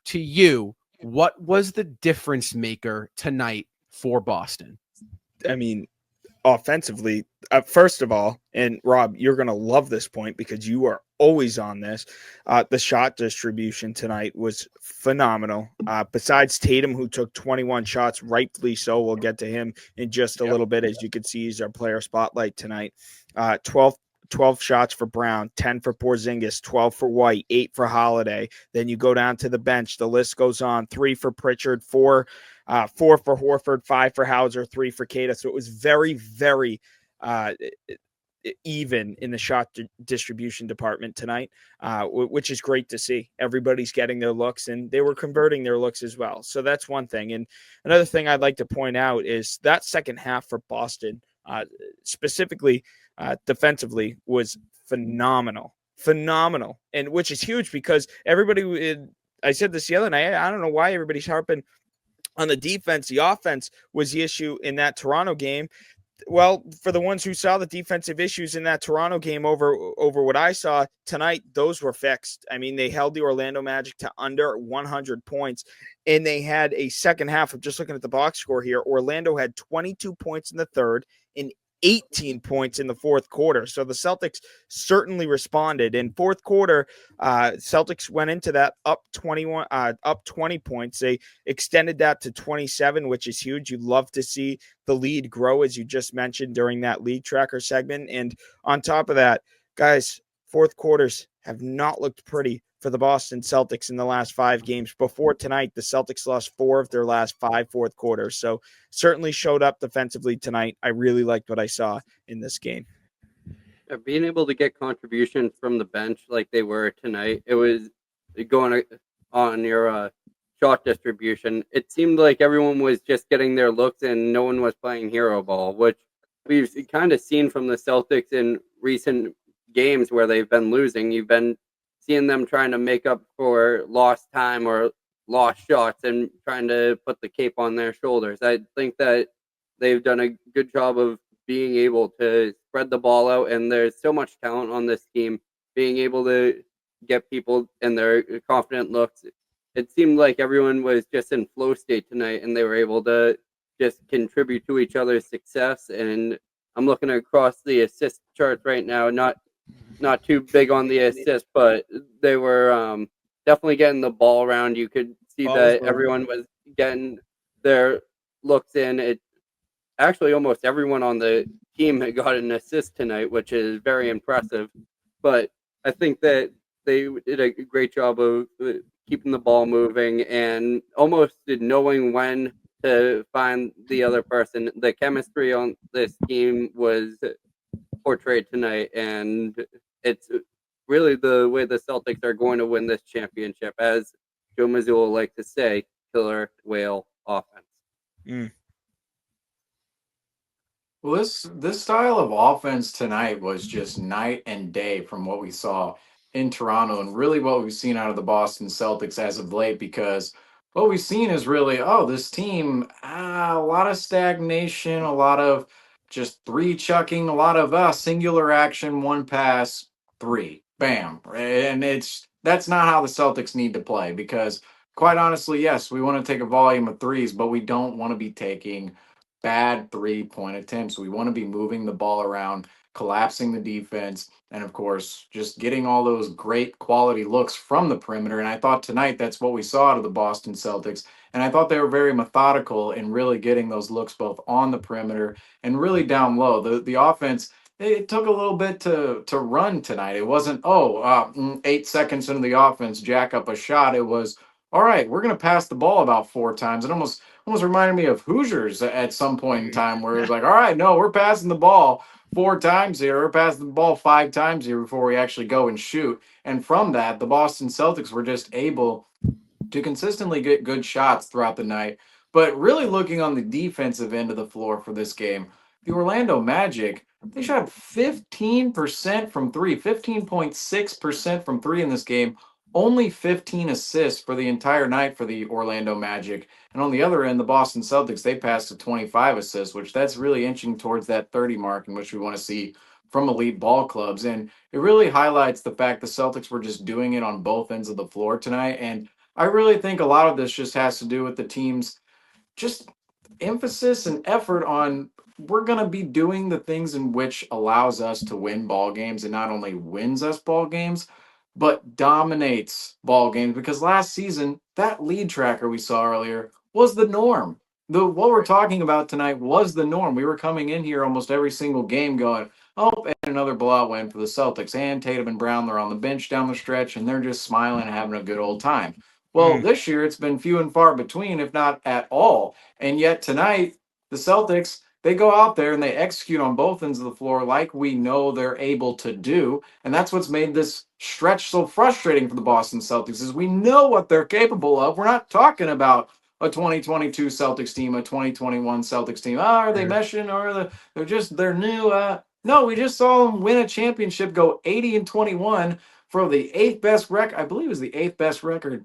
to you, what was the difference maker tonight for Boston? I mean, offensively, first of all, and Rob, you're going to love this point because you are always on this. The shot distribution tonight was phenomenal. Besides Tatum, who took 21 shots, rightfully so. We'll get to him in just a little bit. As you can see, he's our player spotlight tonight. 12 shots for Brown, 10 for Porzingis, 12 for White, 8 for Holiday. Then you go down to the bench. The list goes on. 3 for Pritchard, 4 for Horford, 5 for Hauser, 3 for Keita. So it was very, very even in the shot distribution department tonight, which is great to see. Everybody's getting their looks, and they were converting their looks as well. So that's one thing. And another thing I'd like to point out is that second half for Boston, specifically defensively, was phenomenal, and which is huge because everybody. I said this the other night. I don't know why everybody's harping on the defense. The offense was the issue in that Toronto game. Well, for the ones who saw the defensive issues in that Toronto game over what I saw tonight, those were fixed. I mean, they held the Orlando Magic to under 100 points, and they had a second half of, just looking at the box score here, Orlando had 22 points in the third and 18 points in the fourth quarter. So the Celtics certainly responded. In fourth quarter, Celtics went into that up 20 points. They extended that to 27, which is huge. You love to see the lead grow, as you just mentioned during that league tracker segment. And on top of that, guys, fourth quarters have not looked pretty for the Boston Celtics in the last 5 games. Before tonight, the Celtics lost 4 of their last 5 fourth quarters. So certainly showed up defensively tonight. I really liked what I saw in this game. Being able to get contributions from the bench like they were tonight, it was going on your shot distribution. It seemed like everyone was just getting their looks and no one was playing hero ball, which we've kind of seen from the Celtics in recent games where they've been losing. You've been seeing them trying to make up for lost time or lost shots and trying to put the cape on their shoulders. I think that they've done a good job of being able to spread the ball out, and there's so much talent on this team, being able to get people in their confident looks. It seemed like everyone was just in flow state tonight, and they were able to just contribute to each other's success. And I'm looking across the assist charts right now, not too big on the assist, but they were definitely getting the ball around. You could see that everyone was getting their looks in. It actually almost everyone on the team had got an assist tonight, which is very impressive. But I think that they did a great job of keeping the ball moving and almost knowing when to find the other person. The chemistry on this team was portrayed tonight, and it's really the way the Celtics are going to win this championship, as Joe Mazzulla likes to say, killer whale offense. Well, this style of offense tonight was just night and day from what we saw in Toronto and really what we've seen out of the Boston Celtics as of late, because what we've seen is really, this team, a lot of stagnation, a lot of just three chucking, a lot of singular action, one pass, 3, bam. And that's not how the Celtics need to play, because quite honestly, yes, we want to take a volume of threes, but we don't want to be taking bad 3-point attempts. We want to be moving the ball around, collapsing the defense, and of course, just getting all those great quality looks from the perimeter. And I thought tonight that's what we saw out of the Boston Celtics. And I thought they were very methodical in really getting those looks both on the perimeter and really down low. The offense, it took a little bit to run tonight. It wasn't, 8 seconds into the offense, jack up a shot. It was, all right, we're going to pass the ball about 4 times. It almost reminded me of Hoosiers at some point in time, where it was like, all right, no, we're passing the ball 4 times here. We're passing the ball 5 times here before we actually go and shoot. And from that, the Boston Celtics were just able to consistently get good shots throughout the night. But really looking on the defensive end of the floor for this game, the Orlando Magic, they shot 15% from 3, 15.6% from 3 in this game. Only 15 assists for the entire night for the Orlando Magic. And on the other end, the Boston Celtics, they passed to 25 assists, which that's really inching towards that 30 mark in which we want to see from elite ball clubs. And it really highlights the fact the Celtics were just doing it on both ends of the floor tonight. And I really think a lot of this just has to do with the team's just emphasis and effort on we're going to be doing the things in which allows us to win ball games, and not only wins us ball games, but dominates ball games, because last season that lead tracker we saw earlier was the norm. What we're talking about tonight was the norm. We were coming in here almost every single game going, oh, and another blowout win for the Celtics, and Tatum and Brown, they're on the bench down the stretch and they're just smiling and having a good old time. Well, this year it's been few and far between, if not at all. And yet tonight, the Celtics, they go out there and they execute on both ends of the floor like we know they're able to do. And that's what's made this stretch so frustrating for the Boston Celtics, is we know what they're capable of. We're not talking about a 2022 Celtics team, a 2021 Celtics team. Are they meshing, or they're new? No, we just saw them win a championship, go 80-21 for the eighth best record. I believe it was the eighth best record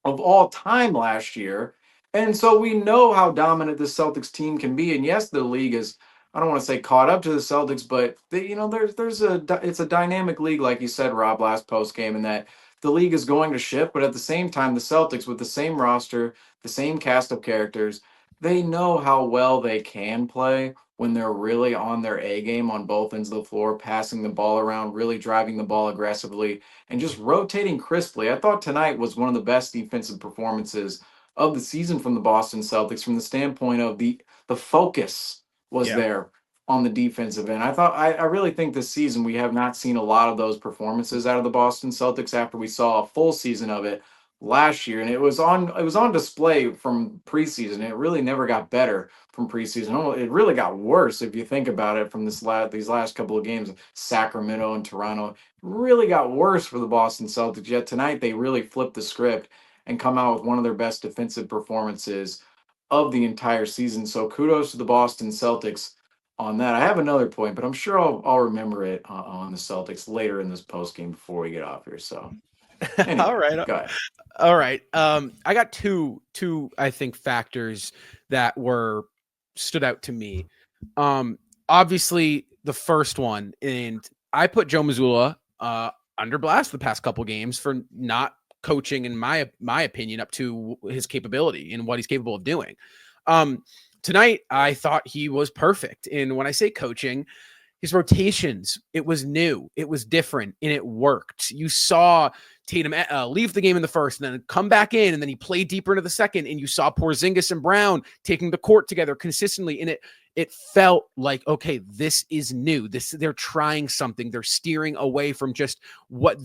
of all time last year. And so we know how dominant the Celtics team can be. And yes, the league is, I don't want to say caught up to the Celtics, but it's a dynamic league, like you said, Rob, last post game, and that the league is going to shift. But at the same time, the Celtics, with the same roster, the same cast of characters, they know how well they can play when they're really on their A game on both ends of the floor, passing the ball around, really driving the ball aggressively, and just rotating crisply. I thought tonight was one of the best defensive performances of the season from the Boston Celtics, from the standpoint of the focus was there on the defensive end. I really think this season we have not seen a lot of those performances out of the Boston Celtics after we saw a full season of it last year, and it was on display from preseason. It really never got better from preseason. It really got worse if you think about it from these last couple of games. Sacramento and Toronto really got worse for the Boston Celtics. Yet tonight they really flipped the script and come out with one of their best defensive performances of the entire season. So kudos to the Boston Celtics on that. I have another point, but I'm sure I'll remember it on the Celtics later in this post game before we get off here. So anyway, all right. Go ahead. All right. I got two, I think, factors that stood out to me. Obviously the first one, and I put Joe Mazzulla under blast the past couple games for not coaching, in my opinion, up to his capability and what he's capable of doing. Tonight, I thought he was perfect. And when I say coaching, his rotations, it was new, it was different, and it worked. You saw Tatum leave the game in the first and then come back in, and then he played deeper into the second, and you saw Porzingis and Brown taking the court together consistently, and it felt like, okay, this is new. They're trying something. They're steering away from just what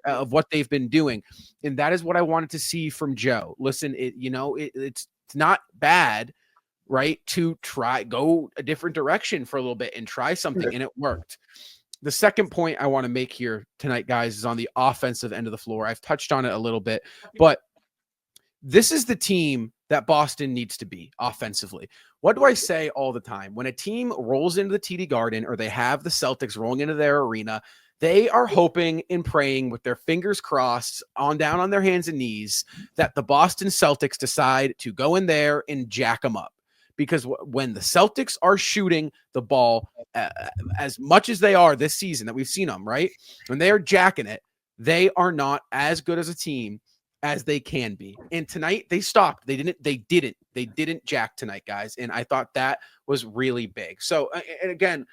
of what they've been doing, and that is what I wanted to see from Joe. Listen, it's not bad, right, to go a different direction for a little bit and try something, and it worked. The second point I want to make here tonight, guys, is on the offensive end of the floor. I've touched on it a little bit, but this is the team that Boston needs to be offensively. What do I say all the time? When a team rolls into the TD Garden, or they have the Celtics rolling into their arena, they are hoping and praying with their fingers crossed down on their hands and knees that the Boston Celtics decide to go in there and jack them up. Because when the Celtics are shooting the ball as much as they are this season that we've seen them, right? When they are jacking it, they are not as good as a team as they can be. And tonight they stopped. They didn't jack tonight, guys. And I thought that was really big. So, and again,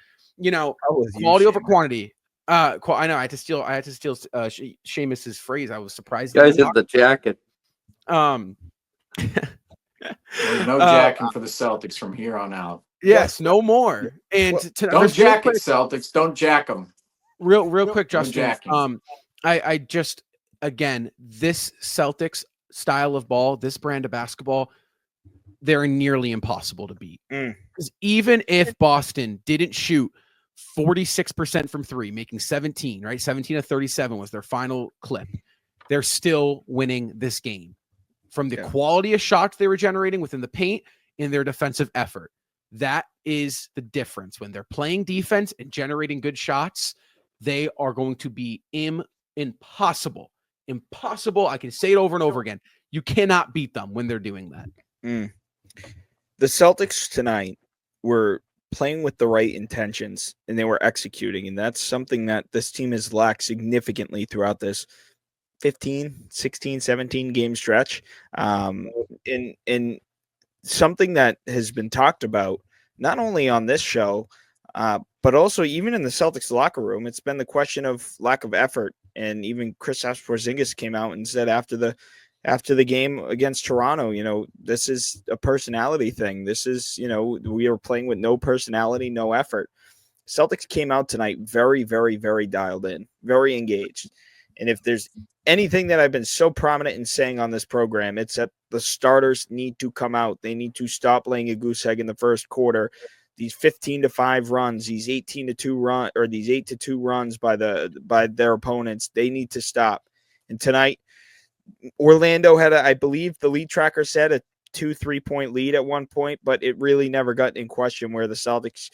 quality over quantity. I know I had to steal Seamus's phrase. I was surprised. Guys have the jacket. There's no jacking for the Celtics from here on out. Yes, no more. And don't jack it, Celtics. Don't jack them. Real quick, Justin. I just, again, this Celtics style of ball, this brand of basketball, they're nearly impossible to beat. Because even if Boston didn't shoot 46% from three, making 17, right? 17 of 37 was their final clip, they're still winning this game. From the quality of shots they were generating within the paint and their defensive effort. That is the difference. When they're playing defense and generating good shots, they are going to be impossible. Impossible. I can say it over and over again. You cannot beat them when they're doing that. The Celtics tonight were playing with the right intentions, and they were executing. And that's something that this team has lacked significantly throughout this 15, 16, 17 game stretch. In something that has been talked about, not only on this show, but also even in the Celtics locker room, it's been the question of lack of effort. And even Kristaps Porzingis came out and said after the game against Toronto, this is a personality thing. This is, we are playing with no personality, no effort. Celtics came out tonight very, very, very dialed in, very engaged. And if there's anything that I've been so prominent in saying on this program, it's that the starters need to come out. They need to stop laying a goose egg in the first quarter. These 15-5 runs, these 18-2 run, or these 8-2 runs by their opponents, they need to stop. And tonight, Orlando had, I believe the lead tracker said, a 2-3 point lead at one point, but it really never got in question where the Celtics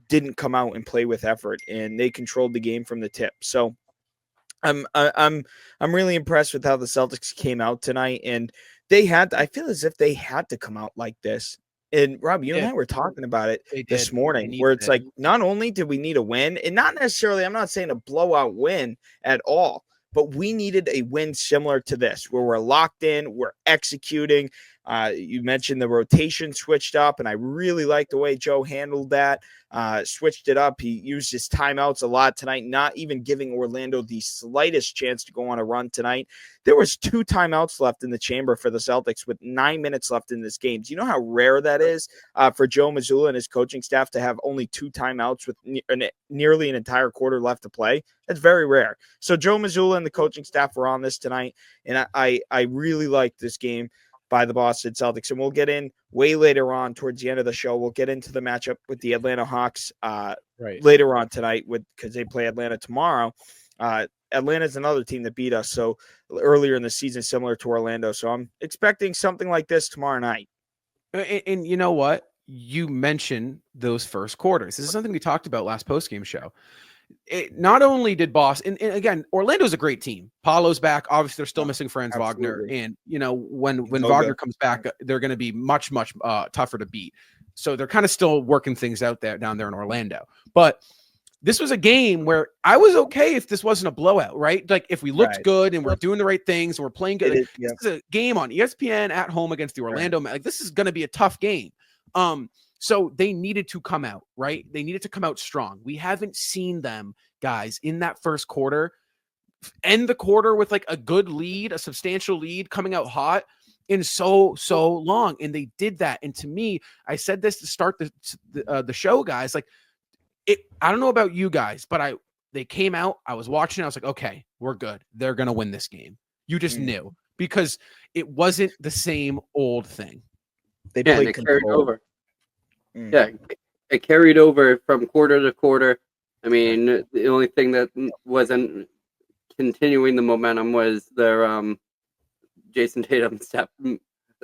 didn't come out and play with effort, and they controlled the game from the tip. So I'm really impressed with how the Celtics came out tonight, and I feel as if they had to come out like this. And Rob, you and I were talking about it this morning, where it's like, not only did we need a win, and not necessarily, I'm not saying a blowout win at all, but we needed a win similar to this, where we're locked in, we're executing. You mentioned the rotation switched up, and I really like the way Joe handled that. Switched it up. He used his timeouts a lot tonight, not even giving Orlando the slightest chance to go on a run tonight. There was 2 timeouts left in the chamber for the Celtics with 9 minutes left in this game. Do you know how rare that is for Joe Mazzulla and his coaching staff to have only 2 timeouts with nearly an entire quarter left to play? That's very rare. So Joe Mazzulla and the coaching staff were on this tonight, and I really liked this game by the Boston Celtics. And we'll get in way later on towards the end of the show. We'll get into the matchup with the Atlanta Hawks later on tonight because they play Atlanta tomorrow. Atlanta's another team that beat us so earlier in the season, similar to Orlando. So I'm expecting something like this tomorrow night. And you know what? You mentioned those first quarters. This is something we talked about last postgame show. Not only did Boston, and again, Orlando's a great team. Paulo's back. Obviously, they're still missing Franz Wagner. And, when Wagner comes back, they're going to be much, much tougher to beat. So they're kind of still working things out down there in Orlando. But this was a game where I was okay if this wasn't a blowout, right? Like if we looked good and we're doing the right things and we're playing good. This is a game on ESPN at home against the Orlando. Like this is going to be a tough game. So they needed to come out, right? They needed to come out strong. We haven't seen them, guys, in that first quarter, end the quarter with like a good lead, a substantial lead, coming out hot in so long. And they did that. And to me, I said this to start the show, guys. Like I don't know about you guys, but they came out. I was watching. I was like, okay, we're good. They're gonna win this game. You just knew because it wasn't the same old thing. They played carried over. Yeah, it carried over from quarter to quarter. I mean, the only thing that wasn't continuing the momentum was their Jason Tatum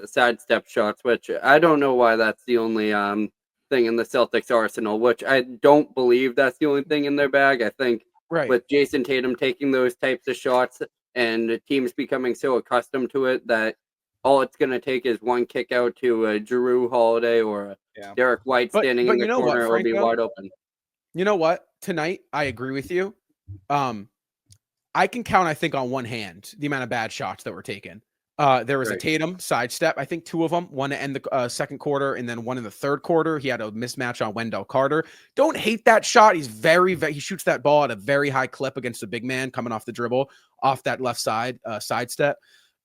sidestep shots, which I don't know why that's the only thing in the Celtics arsenal, which I don't believe that's the only thing in their bag. I think with Jason Tatum taking those types of shots and teams becoming so accustomed to it that all it's going to take is one kick out to a Jrue Holiday or a Derek White standing in the corner. It'll be wide open. You know what? Tonight, I agree with you. I can count, I think, on one hand the amount of bad shots that were taken. There was a Tatum sidestep, I think 2 of them, one to end the second quarter and then one in the third quarter. He had a mismatch on Wendell Carter. Don't hate that shot. He's he shoots that ball at a very high clip against a big man coming off the dribble, off that left side sidestep.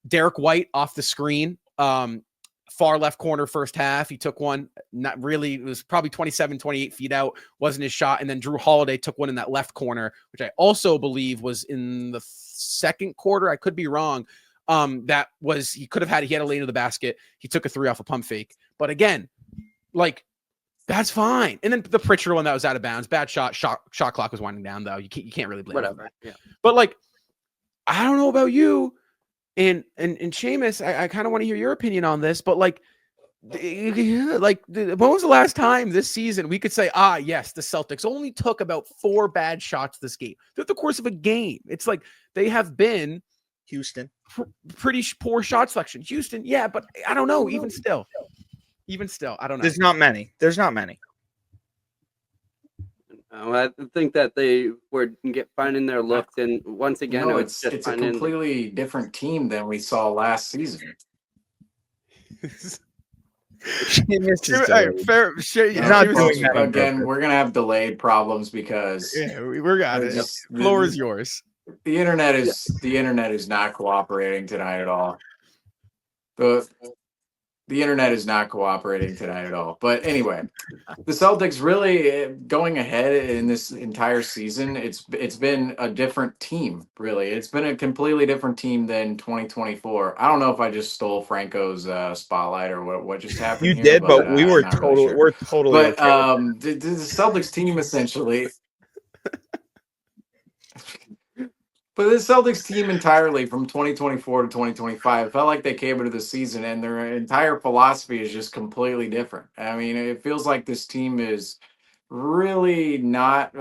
Derek White off the screen, far left corner first half. He took one, not really, it was probably 27, 28 feet out, wasn't his shot. And then Jrue Holiday took one in that left corner, which I also believe was in the second quarter. I could be wrong. He had a lane to the basket. He took a 3 off a pump fake. But again, like, that's fine. And then the Pritchard one that was out of bounds, bad shot clock was winding down though. You can't really blame him. Yeah. But like, I don't know about you. And Seamus, I kind of want to hear your opinion on this, but when was the last time this season we could say, yes, the Celtics only took about 4 bad shots this game throughout the course of a game? It's like they have been Houston, pretty poor shot selection. Houston, yeah, but I don't know. Even still, I don't know. There's not many. I think that they were finding their looks, and once again, No, it was just it's a finding. completely different team than we saw last season. Seamus is All right, delayed. fair. Sure, yeah, Not Seamus doing is that fine. on Again, purpose. we're gonna have delayed problems because Yeah, we got it. just Floor is yours. the internet is not cooperating tonight at all. The internet is not cooperating tonight at all. But anyway, the Celtics really going ahead in this entire season. It's been a different team. Really, it's been a completely different team than 2024. I don't know if I just stole Franco's spotlight or what just happened You here, did, but we I'm were not really totally sure. we're totally But okay. the Celtics team essentially. But the Celtics team entirely from 2024 to 2025 felt like they came into the season and their entire philosophy is just completely different. I mean, it feels like this team is really not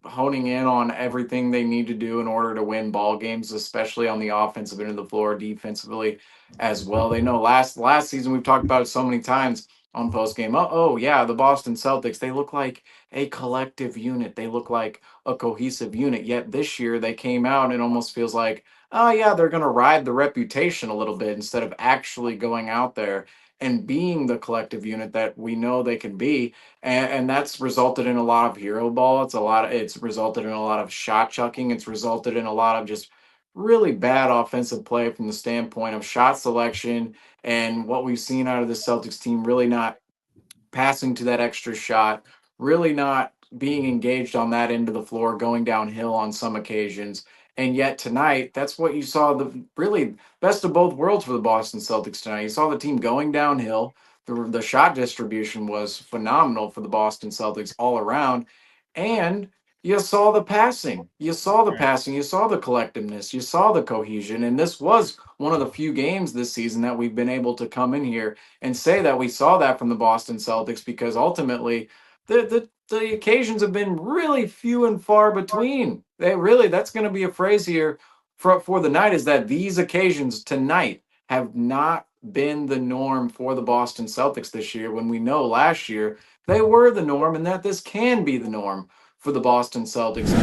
honing in on everything they need to do in order to win ball games, especially on the offensive end of the floor, defensively as well. They know last season we've talked about it so many times on post game. Oh yeah, the Boston Celtics, they look like a collective unit. They look like a cohesive unit. Yet this year they came out and it almost feels like, oh yeah, they're going to ride the reputation a little bit instead of actually going out there and being the collective unit that we know they can be. And that's resulted in a lot of hero ball. It's resulted in a lot of shot chucking. It's resulted in a lot of just really bad offensive play from the standpoint of shot selection and what we've seen out of the Celtics team really not passing to that extra shot, really not being engaged on that end of the floor, going downhill on some occasions. And yet tonight, that's what you saw, the really best of both worlds for the Boston Celtics tonight. You saw the team going downhill. The shot distribution was phenomenal for the Boston Celtics all around. And you saw the passing. You saw the Right. passing. You saw the collectiveness. You saw the cohesion. And this was one of the few games this season that we've been able to come in here and say that we saw that from the Boston Celtics because ultimately the occasions have been really few and far between. That's going to be a phrase here for the night is that these occasions tonight have not been the norm for the Boston Celtics this year when we know last year they were the norm and that this can be the norm for the Boston Celtics.